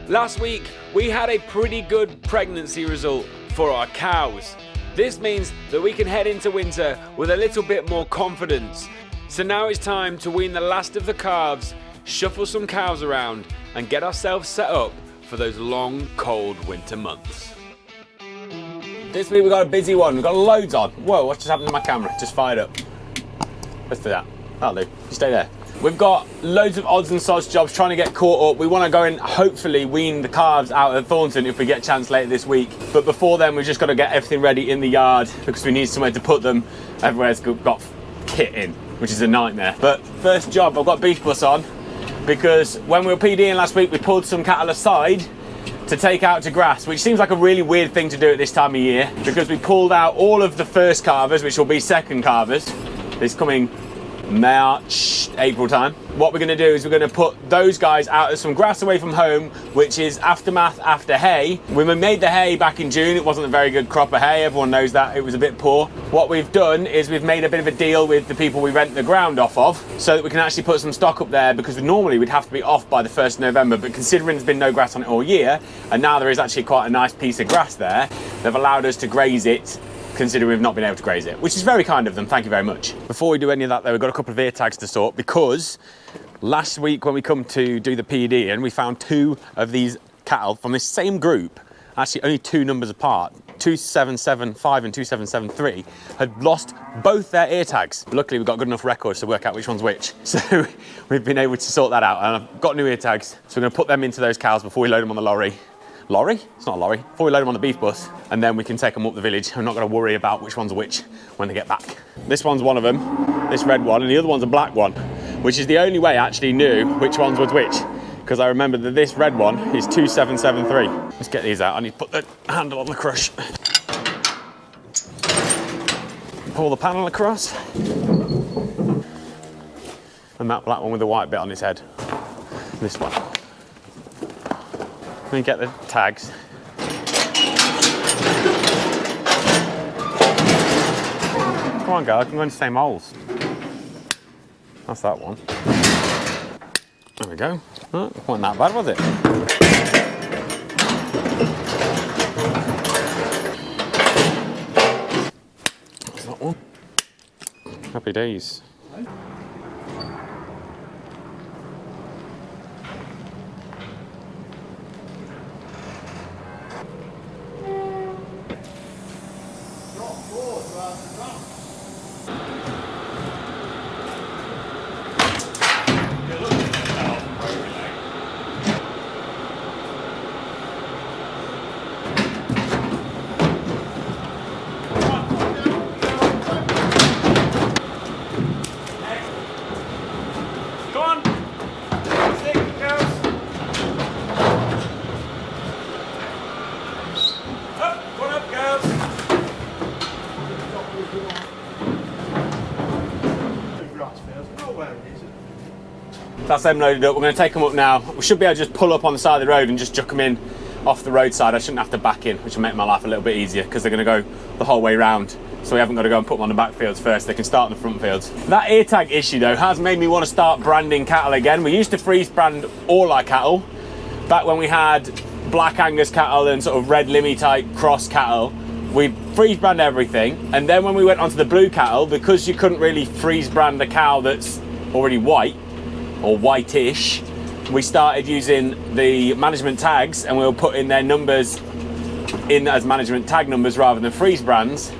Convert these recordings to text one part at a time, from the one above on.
Last week, we had a pretty good pregnancy result for our cows. This means that we can head into winter with a little bit more confidence. So now it's time to wean the last of the calves, shuffle some cows around, and get ourselves set up for those long, cold winter months. This week we've got a busy one. We've got loads on. Whoa, what just happened to my camera? Just fired up. Let's do that. That'll do. You stay there. We've got loads of odds and sods jobs trying to get caught up. We want to go and hopefully wean the calves out of Thornton if we get a chance later this week. But before then, we've just got to get everything ready in the yard because we need somewhere to put them. Everywhere's got kit in, which is a nightmare. But first job, I've got beef bus on because when we were PDing last week, we pulled some cattle aside to take out to grass, which seems like a really weird thing to do at this time of year because we pulled out all of the first calvers, which will be second calvers, this coming March, April time. What we're going to do is we're going to put those guys out of some grass away from home, which is aftermath after hay. When we made the hay back in June, it wasn't a very good crop of hay. Everyone knows that. It was a bit poor. What we've done is we've made a bit of a deal with the people we rent the ground off of so that we can actually put some stock up there because normally we'd have to be off by the 1st of November, but considering there's been no grass on it all year, and now there is actually quite a nice piece of grass there, they've allowed us to graze it considering we've not been able to graze it, which is very kind of them. Thank you very much. Before we do any of that though, we've got a couple of ear tags to sort because last week when we come to do the PD and we found 2 of these cattle from this same group, actually only 2 numbers apart, 2775 and 2773, had lost both their ear tags. Luckily we've got good enough records to work out which one's which. So we've been able to sort that out and I've got new ear tags. So we're gonna put them into those cows before we load them on the lorry. Lorry? It's not a lorry. Before we load them on the beef bus, and then we can take them up the village. I'm not going to worry about which one's which when they get back. This one's one of them, this red one, and the other one's a black one, which is the only way I actually knew which ones was which, because I remember that this red one is 2773. Let's get these out. I need to put the handle on the crush. Pull the panel across. And that black one with the white bit on its head. This one. Let me get the tags. Come on, girl, I can go in the same holes. That's that one. There we go. Oh, it wasn't that bad, was it? That's that one. Happy days. That's them loaded up. We're going to take them up now. We should be able to just pull up on the side of the road and just chuck them in off the roadside. I shouldn't have to back in, which will make my life a little bit easier because they're going to go the whole way round. So we haven't got to go and put them on the back fields first. They can start in the front fields. That ear tag issue though has made me want to start branding cattle again. We used to freeze brand all our cattle back when we had black Angus cattle and sort of red Limmy type cross cattle. We freeze brand everything, and then when we went onto the blue cattle, because you couldn't really freeze brand a cow that's already white or whitish, we started using the management tags and we were putting their numbers in as management tag numbers rather than freeze brands.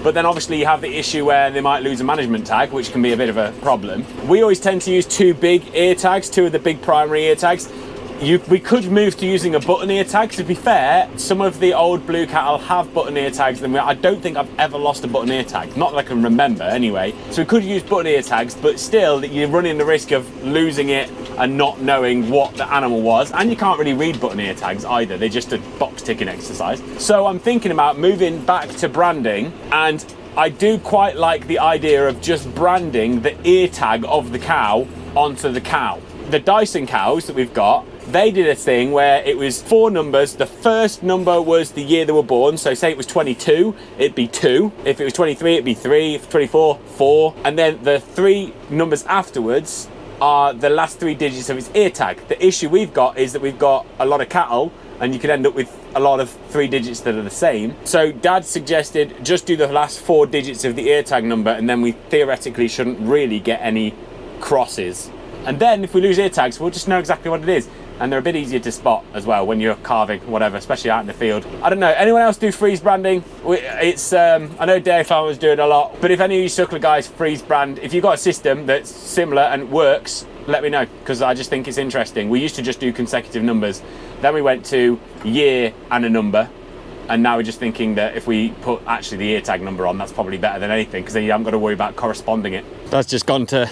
But then obviously you have the issue where they might lose a management tag, which can be a bit of a problem. We always tend to use 2 big ear tags, 2 of the big primary ear tags. We could move to using a button ear tag. To be fair, some of the old blue cattle have button ear tags, and I don't think I've ever lost a button ear tag, not that I can remember anyway. So we could use button ear tags, but still you're running the risk of losing it and not knowing what the animal was, and you can't really read button ear tags either. They're just a box ticking exercise. So I'm thinking about moving back to branding, and I do quite like the idea of just branding the ear tag of the cow onto the cow. The Dyson cows that we've got, they did a thing where it was 4 numbers. The first number was the year they were born. So say it was 22, it'd be 2. If it was 23, it'd be 3. If 24, 4. And then the 3 numbers afterwards are the last 3 digits of its ear tag. The issue we've got is that we've got a lot of cattle and you could end up with a lot of 3 digits that are the same. So Dad suggested just do the last 4 digits of the ear tag number, and then we theoretically shouldn't really get any crosses. And then if we lose ear tags, we'll just know exactly what it is. And they're a bit easier to spot as well when you're carving, whatever, especially out in the field. I don't know, anyone else do freeze branding? I know dairy farmers do it a lot, but if any of you suckler guys freeze brand, if you've got a system that's similar and works, let me know, because I just think it's interesting. We used to just do consecutive numbers, then we went to year and a number, and now we're just thinking that if we put actually the ear tag number on, that's probably better than anything, because then you haven't got to worry about corresponding it. That's just gone to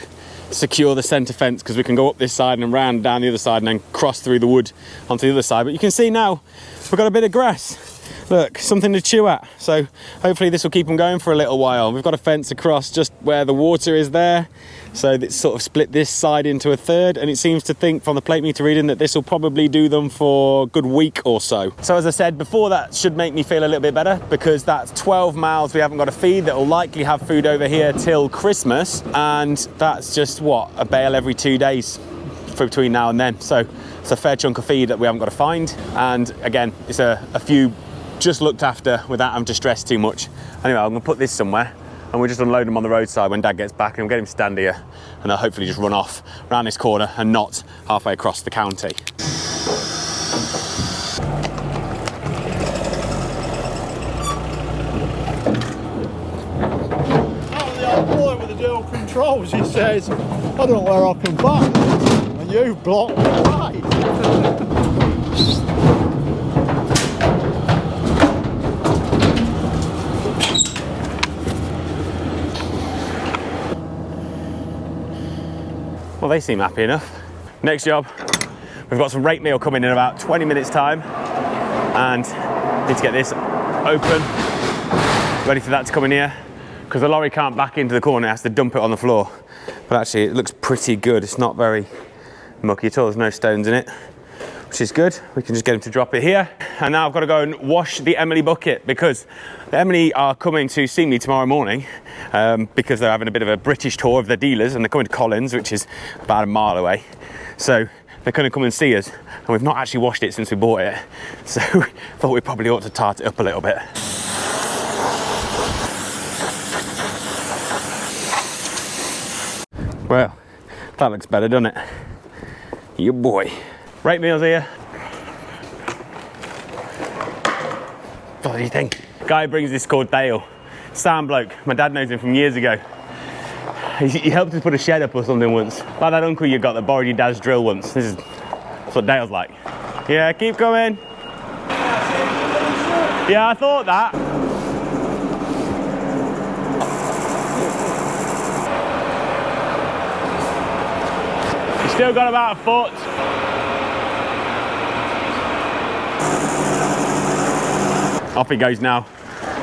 secure the centre fence, because we can go up this side and round down the other side and then cross through the wood onto the other side. But you can see now we've got a bit of grass. Look, something to chew at. So hopefully this will keep them going for a little while. We've got a fence across just where the water is there. So it's sort of split this side into a third, and it seems to think from the plate meter reading that this will probably do them for a good week or so. So as I said before, that should make me feel a little bit better, because that's 12 miles we haven't got to feed that will likely have food over here till Christmas, and that's just what, a bale every 2 days for between now and then. So it's a fair chunk of feed that we haven't got to find, and again, it's a few just looked after without having to stress too much. Anyway, I'm gonna put this somewhere and we'll just unload them on the roadside when Dad gets back, and we'll get him to stand here and I'll hopefully just run off around this corner and not halfway across the county. The old boy with the dual controls, he says, I don't know where I can back, and you've blocked the way. Well, they seem happy enough. Next job, we've got some rake meal coming in about 20 minutes time, and need to get this open, ready for that to come in here, because the lorry can't back into the corner, it has to dump it on the floor. But actually it looks pretty good, it's not very mucky at all, there's no stones in it, which is good. We can just get him to drop it here. And now I've got to go and wash the Emily bucket, because the Emily are coming to see me tomorrow morning, because they're having a bit of a British tour of their dealers, and they're coming to Collins, which is about a mile away. So they're going to come and see us, and we've not actually washed it since we bought it. So thought we probably ought to tart it up a little bit. Well, that looks better, doesn't it? Yeah, boy. Rake meals here. Bloody thing. Guy who brings this called Dale. Sound bloke. My dad knows him from years ago. He helped us put a shed up or something once. Like that uncle you got that borrowed your dad's drill once. That's what Dale's like. Yeah, keep coming. Yeah, I thought that. He's still got about a foot. Off he goes now.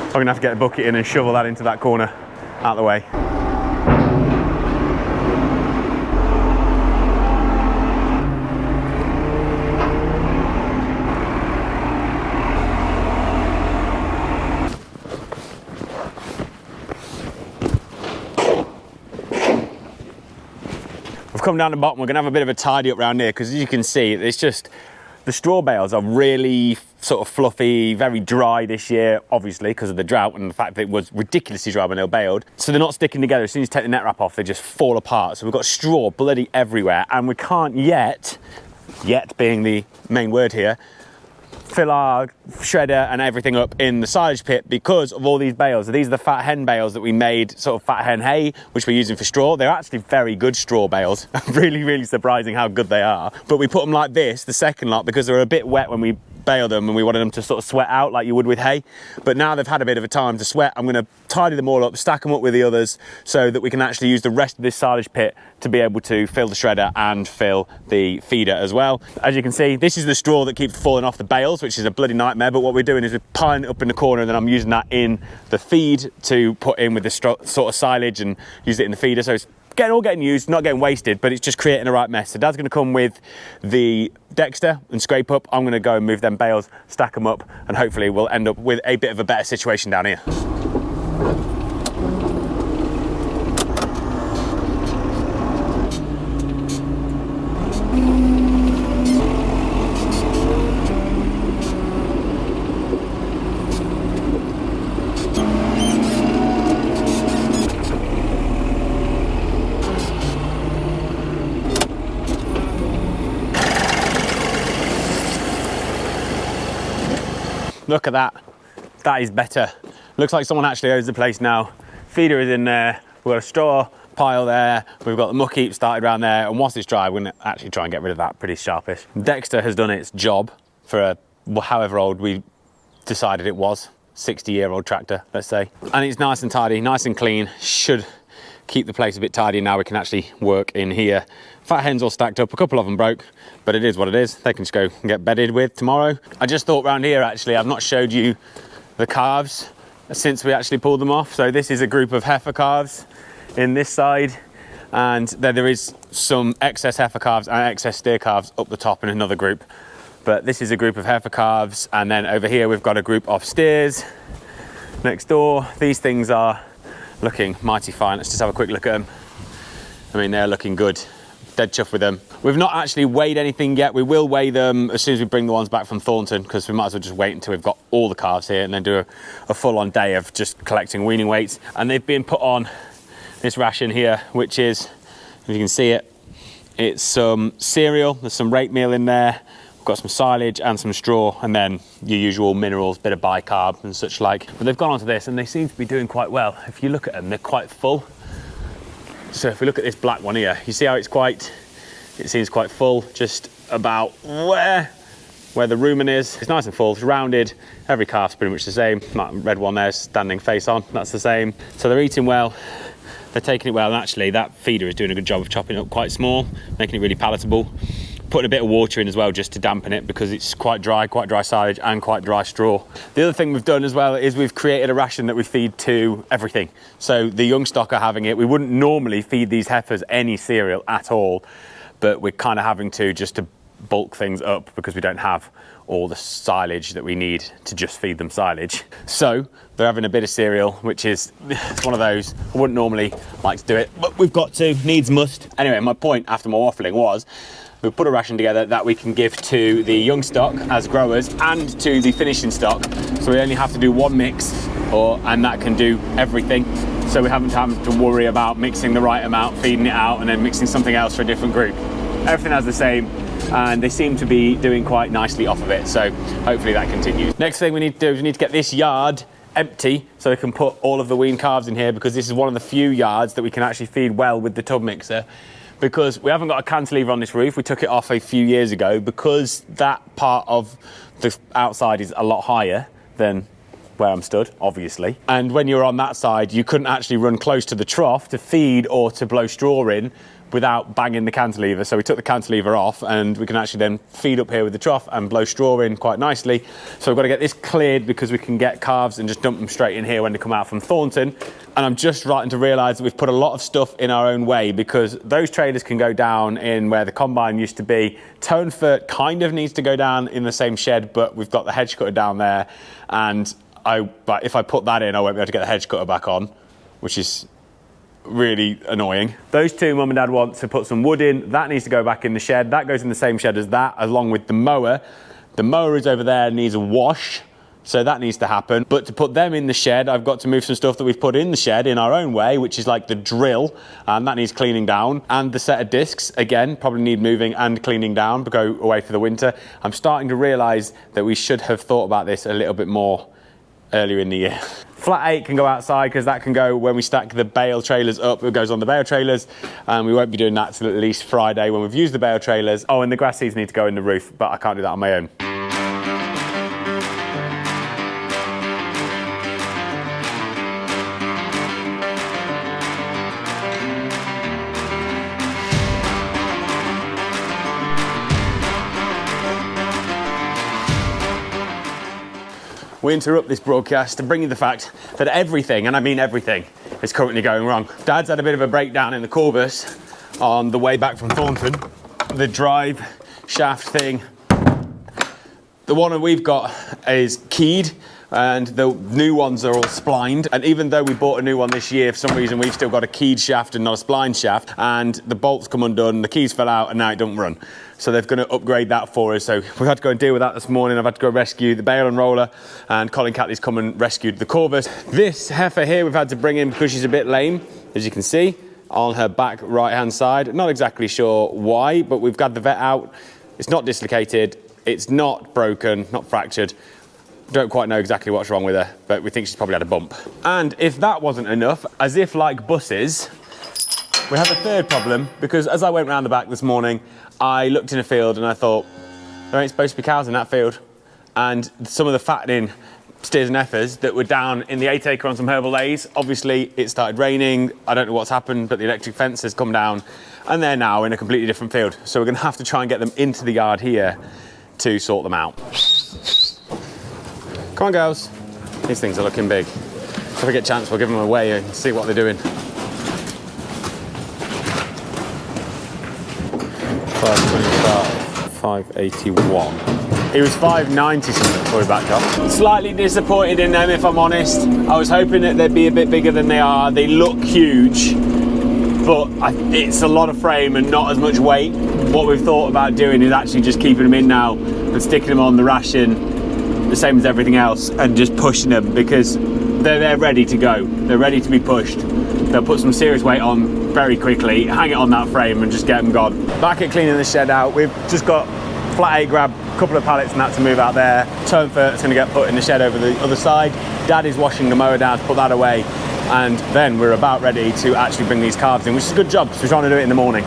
I'm gonna have to get a bucket in and shovel that into that corner, out of the way. We've come down the bottom, we're gonna have a bit of a tidy up around here, because as you can see, it's just, the straw bales are really sort of fluffy, very dry this year, obviously, because of the drought and the fact that it was ridiculously dry when they were baled. So they're not sticking together. As soon as you take the net wrap off, they just fall apart. So we've got straw bloody everywhere, and we can't yet being the main word here, fill our shredder and everything up in the silage pit because of all these bales. So these are the fat hen bales that we made, sort of fat hen hay, which we're using for straw. They're actually very good straw bales. Really, really surprising how good they are. But we put them like this, the second lot, because they're a bit wet when we bale them, and we wanted them to sort of sweat out like you would with hay. But now they've had a bit of a time to sweat, I'm going to tidy them all up, stack them up with the others, so that we can actually use the rest of this silage pit to be able to fill the shredder and fill the feeder as well. As you can see, this is the straw that keeps falling off the bales, which is a bloody nightmare. But what we're doing is we're piling it up in the corner, and then I'm using that in the feed to put in with the sort of silage and use it in the feeder. So it's all getting used, not getting wasted, but it's just creating the right mess. So Dad's going to come with the Dexter and scrape up. I'm going to go and move them bales, stack them up, and hopefully we'll end up with a bit of a better situation down here. Look at that. That is better. Looks like someone actually owns the place now. Feeder is in there. We've got a straw pile there. We've got the muck heap started around there. And once it's dry, we're gonna actually try and get rid of that pretty sharpish. Dexter has done its job for however old we decided it was. 60-year-old tractor, let's say. And it's nice and tidy, nice and clean. Should keep the place a bit tidy. Now we can actually work in here. Fat hens all stacked up, a couple of them broke, but it is what it is. They can just go and get bedded with tomorrow. I just thought round here, actually, I've not showed you the calves since we actually pulled them off. So this is a group of heifer calves in this side, and then there is some excess heifer calves and excess steer calves up the top in another group. But this is a group of heifer calves, and then over here we've got a group of steers next door. These things are looking mighty fine. Let's just have a quick look at them. I mean, they're looking good. Dead chuffed with them. We've not actually weighed anything yet. We will weigh them as soon as we bring the ones back from Thornton, because we might as well just wait until we've got all the calves here and then do a full-on day of just collecting weaning weights. And they've been put on this ration here, which is, if you can see it, it's some cereal, there's some rape meal in there, we've got some silage and some straw, and then your usual minerals, bit of bicarb and such like. But they've gone onto this and they seem to be doing quite well. If you look at them, they're quite full. So if we look at this black one here, you see how it seems quite full, just about where the rumen is. It's nice and full, it's rounded. Every calf's pretty much the same. That red one there's standing face on, that's the same. So they're eating well, they're taking it well, and actually that feeder is doing a good job of chopping it up quite small, making it really palatable. Putting a bit of water in as well just to dampen it, because it's quite dry silage and quite dry straw. The other thing we've done as well is we've created a ration that we feed to everything. So the young stock are having it. We wouldn't normally feed these heifers any cereal at all, but we're kind of having to just to bulk things up because we don't have all the silage that we need to just feed them silage. So they're having a bit of cereal, which is, it's one of those, I wouldn't normally like to do it, but we've got to, needs must. Anyway, my point after my waffling was, we've put a ration together that we can give to the young stock as growers and to the finishing stock. So we only have to do one mix, and that can do everything. So we haven't had to worry about mixing the right amount, feeding it out, and then mixing something else for a different group. Everything has the same, and they seem to be doing quite nicely off of it. So hopefully that continues. Next thing we need to do is we need to get this yard empty so we can put all of the wean calves in here, because this is one of the few yards that we can actually feed well with the tub mixer. Because we haven't got a cantilever on this roof. We took it off a few years ago because that part of the outside is a lot higher than where I'm stood, obviously. And when you're on that side, you couldn't actually run close to the trough to feed or to blow straw in without banging the cantilever. So we took the cantilever off, and we can actually then feed up here with the trough and blow straw in quite nicely. So we've got to get this cleared because we can get calves and just dump them straight in here when they come out from Thornton. And I'm just starting to realise that we've put a lot of stuff in our own way, because those trailers can go down in where the combine used to be. Tonefoot kind of needs to go down in the same shed, but we've got the hedge cutter down there. And but if I put that in, I won't be able to get the hedge cutter back on, which is really annoying. Those two mum and dad want to put some wood in. That needs to go back in the shed. That goes in the same shed as that, along with the mower. The mower is over there, needs a wash, so that needs to happen. But to put them in the shed, I've got to move some stuff that we've put in the shed in our own way, which is like the drill, and that needs cleaning down. And the set of discs, again, probably need moving and cleaning down to go away for the winter. I'm starting to realise that we should have thought about this a little bit more earlier in the year. Flat 8 can go outside because that can go when we stack the bale trailers up. It goes on the bale trailers, and we won't be doing that till at least Friday when we've used the bale trailers. Oh, and the grass seeds need to go in the roof, but I can't do that on my own. We interrupt this broadcast to bring you the fact that everything, and I mean everything, is currently going wrong. Dad's had a bit of a breakdown in the Corvus on the way back from Thornton. The drive shaft thing, the one that we've got is keyed, and the new ones are all splined. And even though we bought a new one this year, for some reason we've still got a keyed shaft and not a spline shaft, and the bolts come undone, the keys fell out, and now it don't run. So they're going to upgrade that for us. So we've had to go and deal with that this morning. I've had to go rescue the bale and roller, and Colin Catley's come and rescued the Corvus. This heifer here we've had to bring in because she's a bit lame, as you can see, on her back right-hand side. Not exactly sure why, but we've got the vet out. It's not dislocated, it's not broken, not fractured. Don't quite know exactly what's wrong with her, but we think she's probably had a bump. And if that wasn't enough, as if like buses, we have a third problem, because as I went round the back this morning, I looked in a field and I thought, there ain't supposed to be cows in that field. And some of the fattening steers and heifers that were down in the 8 acre on some herbal lays, obviously it started raining. I don't know what's happened, but the electric fence has come down and they're now in a completely different field. So we're gonna have to try and get them into the yard here to sort them out. Come on, girls. These things are looking big. If we get a chance, we'll give them away and see what they're doing. 525, 581. He was 590 something before we backed off. Slightly disappointed in them, if I'm honest. I was hoping that they'd be a bit bigger than they are. They look huge, but it's a lot of frame and not as much weight. What we've thought about doing is actually just keeping them in now and sticking them on the ration, the same as everything else, and just pushing them, because they're ready to go. They're ready to be pushed. They'll put some serious weight on very quickly, hang it on that frame and just get them gone. Back at cleaning the shed out, we've just got flat 8 grab, a couple of pallets and that to move out there. Tone fert's gonna get put in the shed over the other side. Dad is washing the mower down to put that away, and then we're about ready to actually bring these calves in, which is a good job because we're trying to do it in the morning.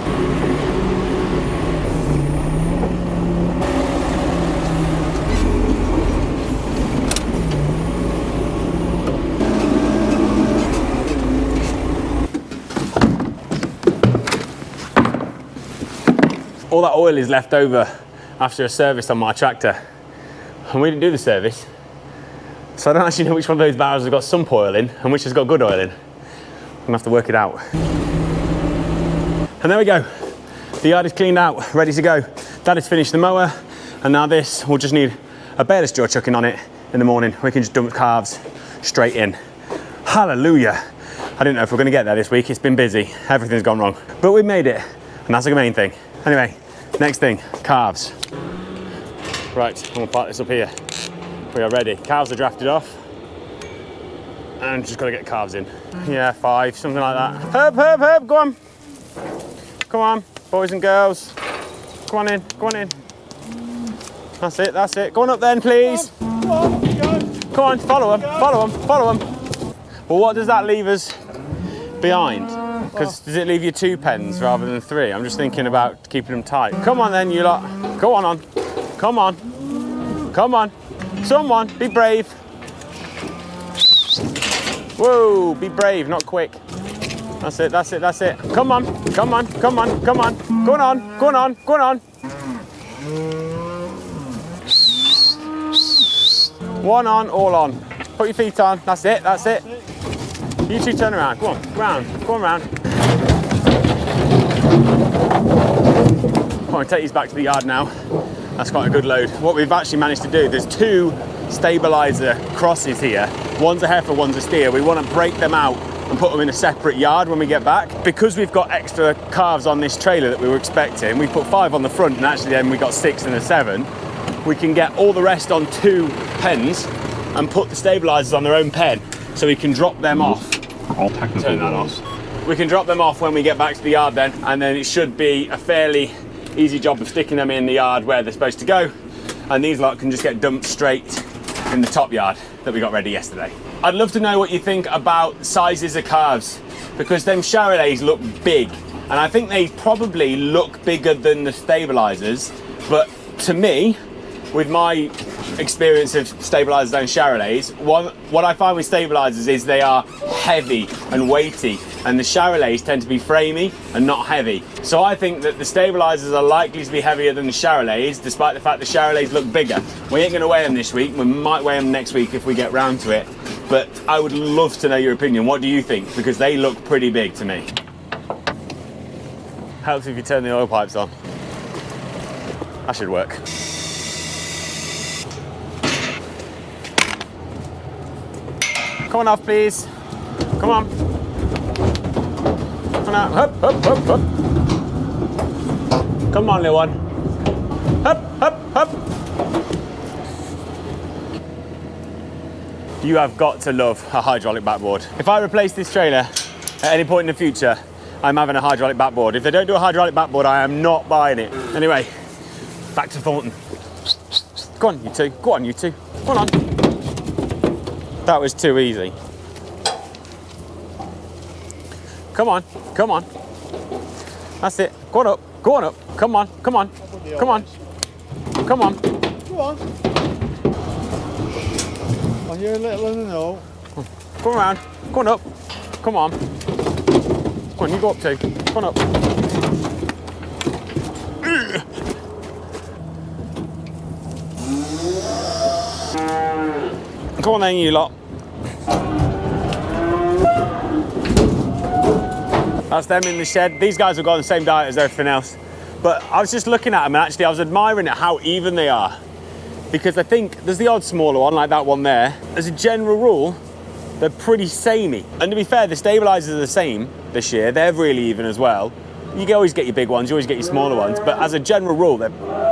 All that oil is left over after a service on my tractor, and we didn't do the service, so I don't actually know which one of those barrels has got sump oil in and which has got good oil in. I'm gonna have to work it out. And there we go. The yard is cleaned out, ready to go. Dad has finished the mower, and now this will just need a baler's jaw chucking on it in the morning. We can just dump calves straight in. Hallelujah. I didn't know if we're gonna get there this week. It's been busy, everything's gone wrong, but we made it, and that's the main thing. Anyway, next thing, calves. Right, I'm gonna park this up here. We are ready. Calves are drafted off, and just gotta get calves in. Yeah, 5, something like that. Herb, herb, herb, go on. Come on, boys and girls. Come on in, go on in. That's it, that's it. Go on up then, please. Come on, follow them, follow them, follow them. Well, what does that leave us behind? Because does it leave you 2 pens rather than 3? I'm just thinking about keeping them tight. Come on then, you lot. Go on. Come on. Come on. Someone, be brave. Whoa, be brave, not quick. That's it, that's it, that's it. Come on, come on, come on, come on. Go on, go on, go on. One on, all on. Put your feet on, that's it, that's it. You two turn around, go on, round, go on round. I'm going to take these back to the yard now. That's quite a good load. What we've actually managed to do, there's 2 stabilizer crosses here. One's a heifer, one's a steer. We want to break them out and put them in a separate yard when we get back. Because we've got extra calves on this trailer that we were expecting, we put 5 on the front, and actually then we got 6 and a 7. We can get all the rest on 2 pens and put the stabilizers on their own pen, so we can drop them off. All technical. Turn that off. We can drop them off when we get back to the yard then, and then it should be a fairly easy job of sticking them in the yard where they're supposed to go, and these lot can just get dumped straight in the top yard that we got ready yesterday. I'd love to know what you think about sizes of calves, because them Charolais look big, and I think they probably look bigger than the stabilizers, but to me, with my experience of stabilizers and Charolais, what I find with stabilizers is they are heavy and weighty, and the Charolais tend to be framey and not heavy. So I think that the stabilizers are likely to be heavier than the Charolais, despite the fact the Charolais look bigger. We ain't gonna weigh them this week. We might weigh them next week if we get round to it, but I would love to know your opinion. What do you think? Because they look pretty big to me. Helps if you turn the oil pipes on. That should work. Come on off, please. Come on. Come on out. Hup, hup, hup, hup. Come on, little one. Hup, hup, hup. You have got to love a hydraulic backboard. If I replace this trailer at any point in the future, I'm having a hydraulic backboard. If they don't do a hydraulic backboard, I am not buying it. Anyway, back to Thornton. Go on, you two. Go on, you two. Go on. That was too easy. Come on, come on. That's it. Go on up, go on up. Come on, come on, come on, come on. Go on. On you little and no. Go around, go on up. Come on. Come on, you go up too. Go on up. Come on then, you lot. That's them in the shed. These guys have got the same diet as everything else. But I was just looking at them and actually I was admiring at how even they are. Because I think there's the odd smaller one, like that one there. As a general rule, they're pretty samey. And to be fair, the stabilizers are the same this year. They're really even as well. You can always get your big ones, you always get your smaller ones. But as a general rule, they're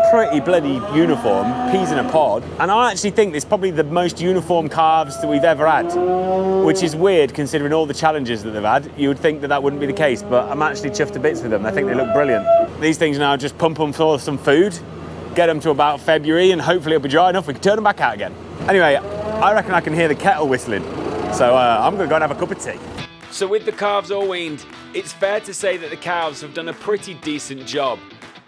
pretty bloody uniform, peas in a pod. And I actually think it's probably the most uniform calves that we've ever had, which is weird considering all the challenges that they've had. You would think that that wouldn't be the case, but I'm actually chuffed to bits with them. I think they look brilliant. These things now just pump them full of some food, get them to about February, and hopefully it'll be dry enough we can turn them back out again. Anyway, I reckon I can hear the kettle whistling, so I'm gonna go and have a cup of tea. So with the calves all weaned, it's fair to say that the cows have done a pretty decent job.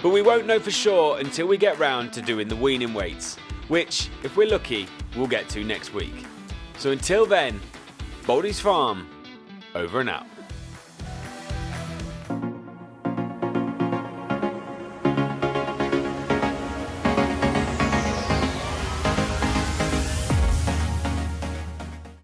But we won't know for sure until we get round to doing the weaning weights, which, if we're lucky, we'll get to next week. So until then, Baldy's Farm, over and out.